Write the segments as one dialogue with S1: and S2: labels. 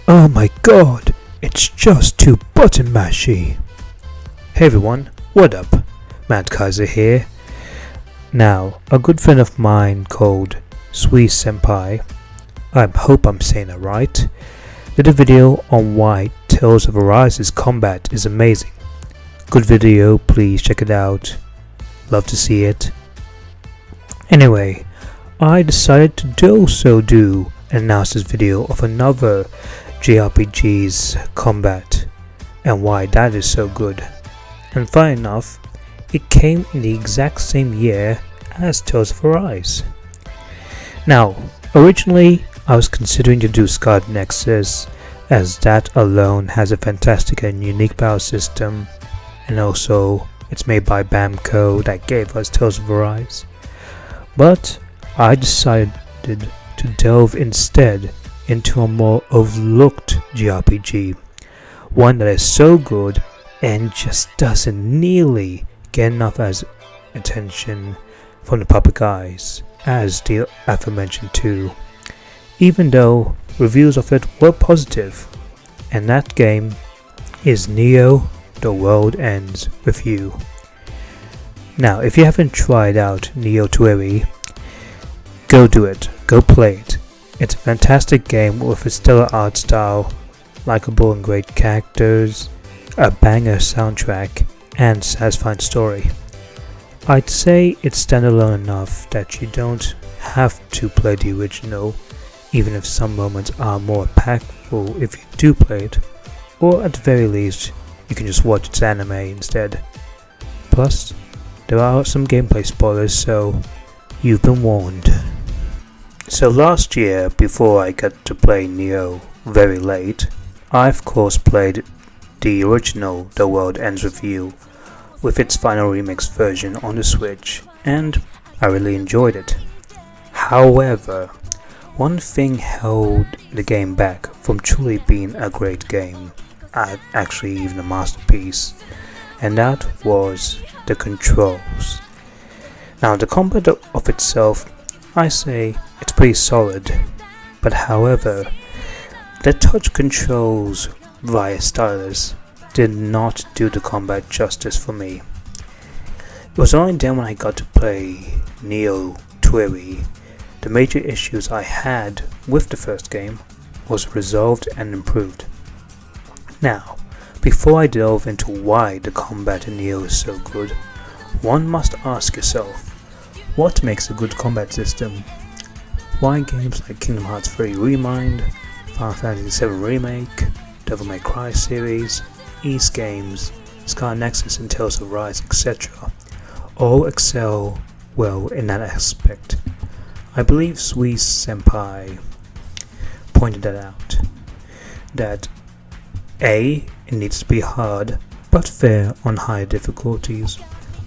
S1: Oh my god, it's just too button mashy. Hey everyone, what up? Matt Kaiser here. Now, a good friend of mine called SweisSenpai, I hope I'm saying it right, did a video on why Tales of Arise's combat is amazing. Good video, please check it out. Love to see it. Anyway, I decided to also do an analysis video of another JRPGs combat and why that is so good. And funny enough, it came in the exact same year as Tales of Arise. Now, originally I was considering to do Scarlet Nexus, as that alone has a fantastic and unique battle system, and also it's made by Bamco that gave us Tales of Arise. But I decided to delve instead into a more overlooked JRPG, one that is so good and just doesn't nearly get enough as attention from the public eyes as the aforementioned two, even though reviews of it were positive, and that game is NEO The World Ends With You. Now, if you haven't tried out NEO TWEWY, go do it, go play it. It's a fantastic game with a stellar art style, likable and great characters, a banger soundtrack, and satisfying story. I'd say it's standalone enough that you don't have to play the original, even if some moments are more impactful if you do play it, or at the very least, you can just watch its anime instead. Plus, there are some gameplay spoilers, so you've been warned. So last year, before I got to play Neo very late, I of course played the original The World Ends With You with its final remix version on the Switch, and I really enjoyed it. However, one thing held the game back from truly being a great game, actually even a masterpiece, and that was the controls. Now, the combat of itself, I say it's pretty solid, but however, the touch controls via stylus did not do the combat justice for me. It was only then when I got to play NEO TWEWY, the major issues I had with the first game was resolved and improved. Now, before I delve into why the combat in Neo is so good, one must ask yourself, what makes a good combat system? Why games like Kingdom Hearts 3 Remind, Final Fantasy VII Remake, Devil May Cry series, Ys games, Scarlet Nexus and Tales of Arise, etc. all excel well in that aspect? I believe SweisSenpai pointed that out, that A, it needs to be hard but fair on higher difficulties,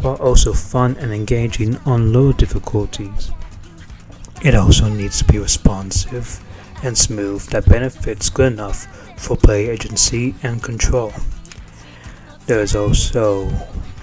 S1: while also fun and engaging on lower difficulties. It also needs to be responsive and smooth that benefits good enough for player agency and control. There is also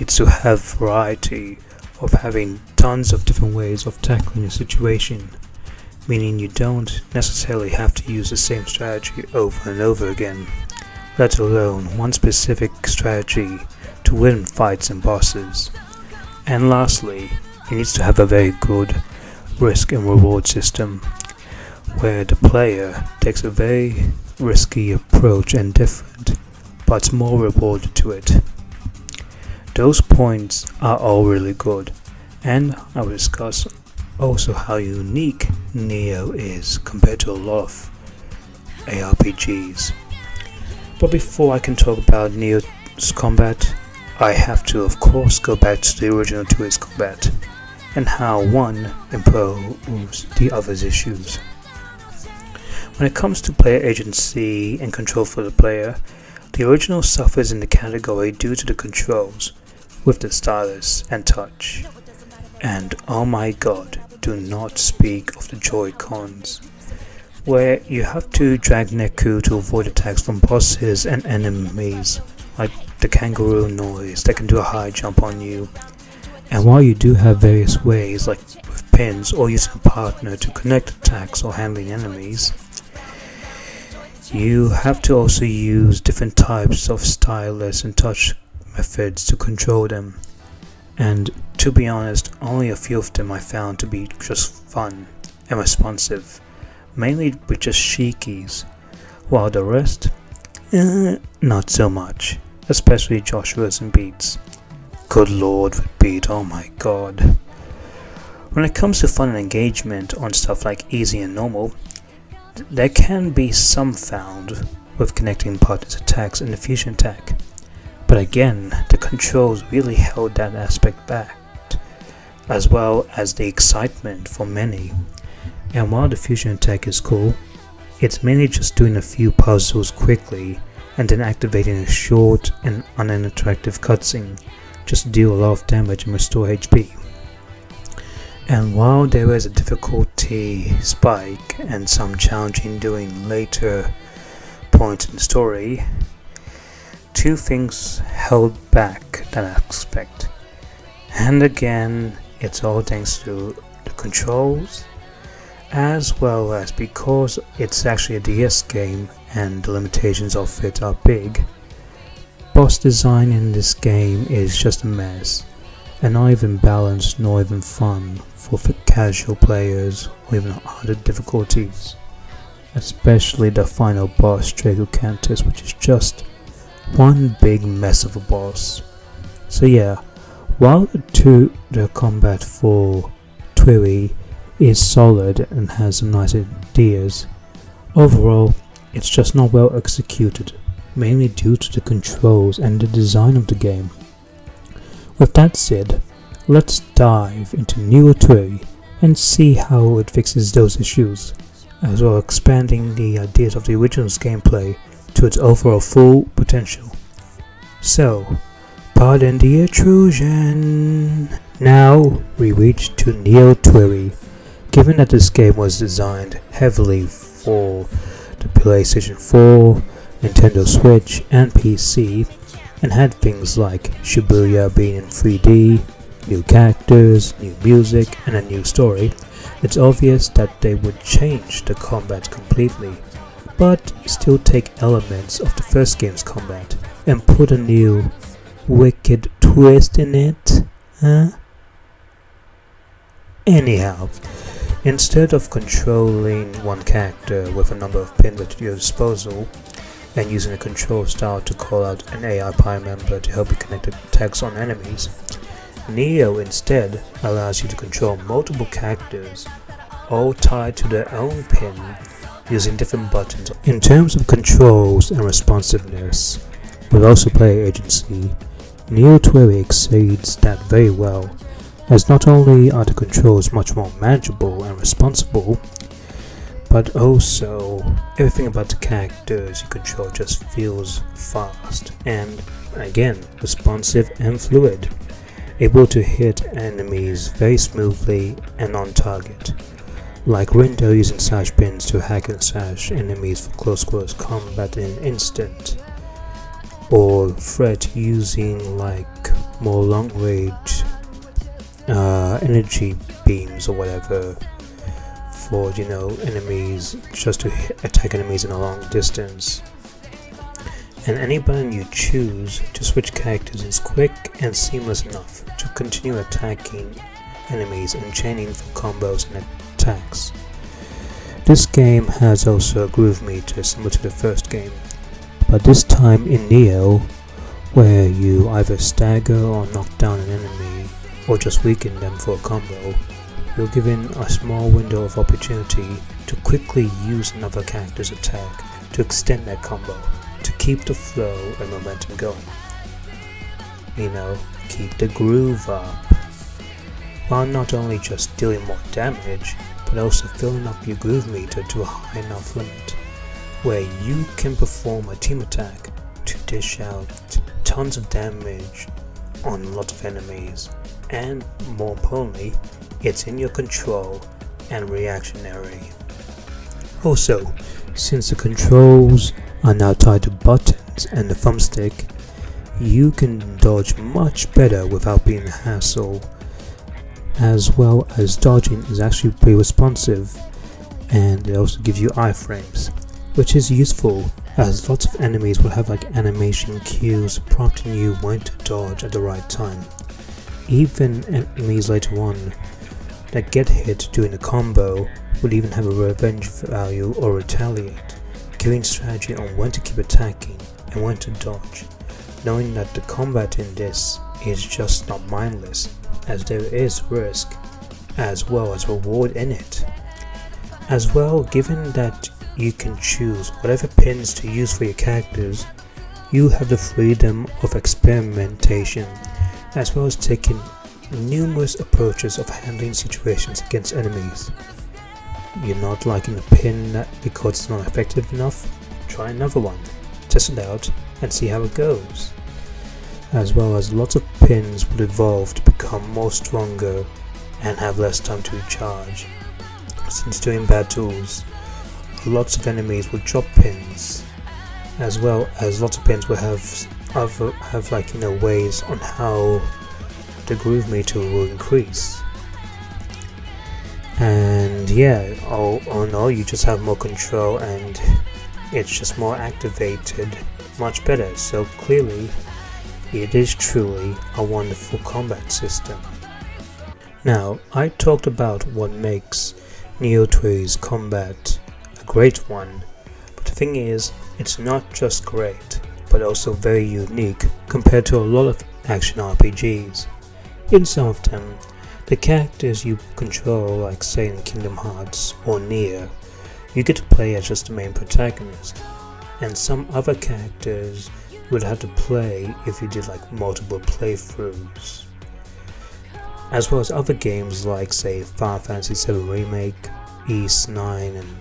S1: needs to have variety of having tons of different ways of tackling a situation, meaning you don't necessarily have to use the same strategy over and over again, let alone one specific strategy to win fights and bosses. And lastly, it needs to have a very good risk and reward system, where the player takes a very risky approach and different, but more rewarded to it. Those points are all really good, and I will discuss also how unique Neo is compared to a lot of ARPGs. But before I can talk about Neo's combat, I have to of course go back to the original TWEWY's combat, and how one improves the other's issues. When it comes to player agency and control for the player, the original suffers in the category due to the controls with the stylus and touch. And oh my god, do not speak of the Joy-Cons, where you have to drag Neku to avoid attacks from bosses and enemies, like the kangaroo noise that can do a high jump on you. And while you do have various ways, like with pins or using a partner to connect attacks or handling enemies, You have to also use different types of stylus and touch methods to control them, and to be honest, only a few of them I found to be just fun and responsive, mainly with just she keys, while the rest, not so much, especially Joshua's and Beats. Good lord with Beat, oh my god. When it comes to fun and engagement on stuff like easy and normal, there can be some found with connecting partners' attacks and the fusion attack, but again, the controls really held that aspect back, as well as the excitement for many. And while the fusion attack is cool, it's mainly just doing a few puzzles quickly and then activating a short and uninteractive cutscene just to deal a lot of damage and restore HP. And while there is a difficulty spike and some challenging during later points in the story, two things held back that aspect. And again, it's all thanks to the controls, as well as because it's actually a DS game and the limitations of it are big. Boss design in this game is just a mess, and not even balanced nor even fun for casual players or even harder difficulties, especially the final boss Draco Cantus, which is just one big mess of a boss. So yeah, while the combat for TWEWY is solid and has some nice ideas, overall it's just not well executed, mainly due to the controls and the design of the game. With that said, let's dive into NEO TWEWY and see how it fixes those issues, as well as expanding the ideas of the original's gameplay to its overall full potential. So, pardon the intrusion. Now we reach to NEO TWEWY. Given that this game was designed heavily for the PlayStation 4, Nintendo Switch and PC, and had things like Shibuya being in 3D, new characters, new music, and a new story, it's obvious that they would change the combat completely, but still take elements of the first game's combat and put a new wicked twist in it, Anyhow, instead of controlling one character with a number of pins at your disposal, and using a control style to call out an ARPG member to help you connect attacks on enemies, NEO instead allows you to control multiple characters, all tied to their own pin, using different buttons. In terms of controls and responsiveness, with also player agency, NEO TWEWY exceeds that very well, as not only are the controls much more manageable and responsible, but also everything about the characters you control just feels fast and, again, responsive and fluid, able to hit enemies very smoothly and on target, like Rindo using slash pins to hack and slash enemies for close quarters combat in an instant, or Fred using like more long range energy beams or whatever for enemies, just to attack enemies in a long distance. And any button you choose to switch characters is quick and seamless enough to continue attacking enemies and chaining for combos and attacks. This game has also a groove meter similar to the first game, but this time in NEO, where you either stagger or knock down an enemy or just weaken them for a combo, you're given a small window of opportunity to quickly use another character's attack to extend that combo, to keep the flow and momentum going. Keep the groove up, while not only just dealing more damage, but also filling up your groove meter to a high enough limit, where you can perform a team attack to dish out tons of damage on a lot of enemies, and more importantly, it's in your control and reactionary. Also, since the controls are now tied to buttons and the thumbstick, you can dodge much better without being a hassle, as well as dodging is actually pretty responsive, and it also gives you iframes, which is useful as lots of enemies will have like animation cues prompting you when to dodge at the right time. Even enemies later on that get hit during a combo will even have a revenge value or retaliate, giving strategy on when to keep attacking and when to dodge, knowing that the combat in this is just not mindless, as there is risk as well as reward in it. As well, given that you can choose whatever pins to use for your characters, you have the freedom of experimentation, as well as taking numerous approaches of handling situations against enemies. You're not liking a pin that because it's not effective enough? Try another one, test it out and see how it goes. As well as lots of pins will evolve to become more stronger and have less time to recharge. Since during battles, lots of enemies will drop pins, as well as lots of pins will have ways on how the groove meter will increase. And yeah, all in all, you just have more control and it's just more activated, much better. So clearly, it is truly a wonderful combat system. Now, I talked about what makes NEO TWEWY's combat a great one, but the thing is, it's not just great, but also very unique compared to a lot of action RPGs. In some of them, the characters you control, like say in Kingdom Hearts or NieR, you get to play as just the main protagonist, and some other characters you would have to play if you did like multiple playthroughs. As well as other games like say Final Fantasy VII Remake, Ys 9 and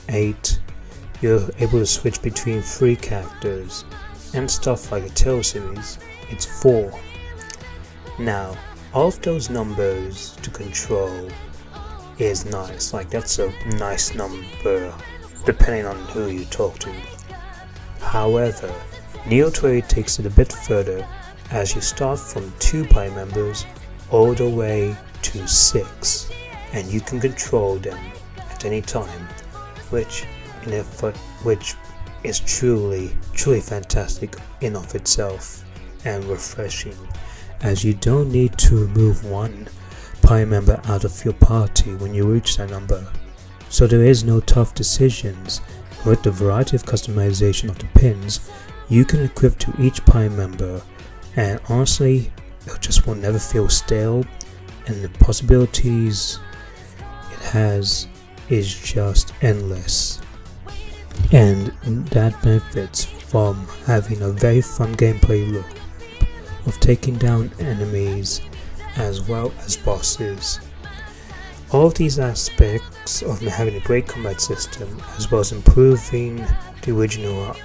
S1: 8, you're able to switch between 3 characters, and stuff like a Tale series, it's 4. Now, all of those numbers to control is nice, like that's a nice number depending on who you talk to. However, NEO TWEWY takes it a bit further as you start from 2 party members all the way to 6, and you can control them at any time, which is truly fantastic in of itself and refreshing, as you don't need to remove one party member out of your party when you reach that number. So there is no tough decisions. With the variety of customization of the pins you can equip to each party member, and honestly, it just will never feel stale, and the possibilities it has is just endless. And that benefits from having a very fun gameplay loop of taking down enemies as well as bosses. All of these aspects of having a great combat system as well as improving the original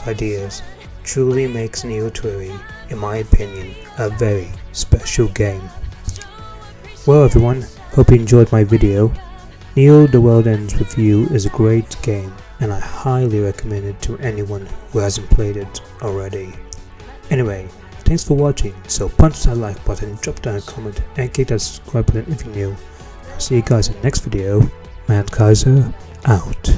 S1: ideas truly makes NEO TWEWY, in my opinion, a very special game. Well everyone, hope you enjoyed my video. NEO The World Ends With You is a great game, and I highly recommend it to anyone who hasn't played it already. Anyway, thanks for watching, so punch that like button, drop down a comment, and click that subscribe button if you're new. I'll see you guys in the next video. Kaiser, out.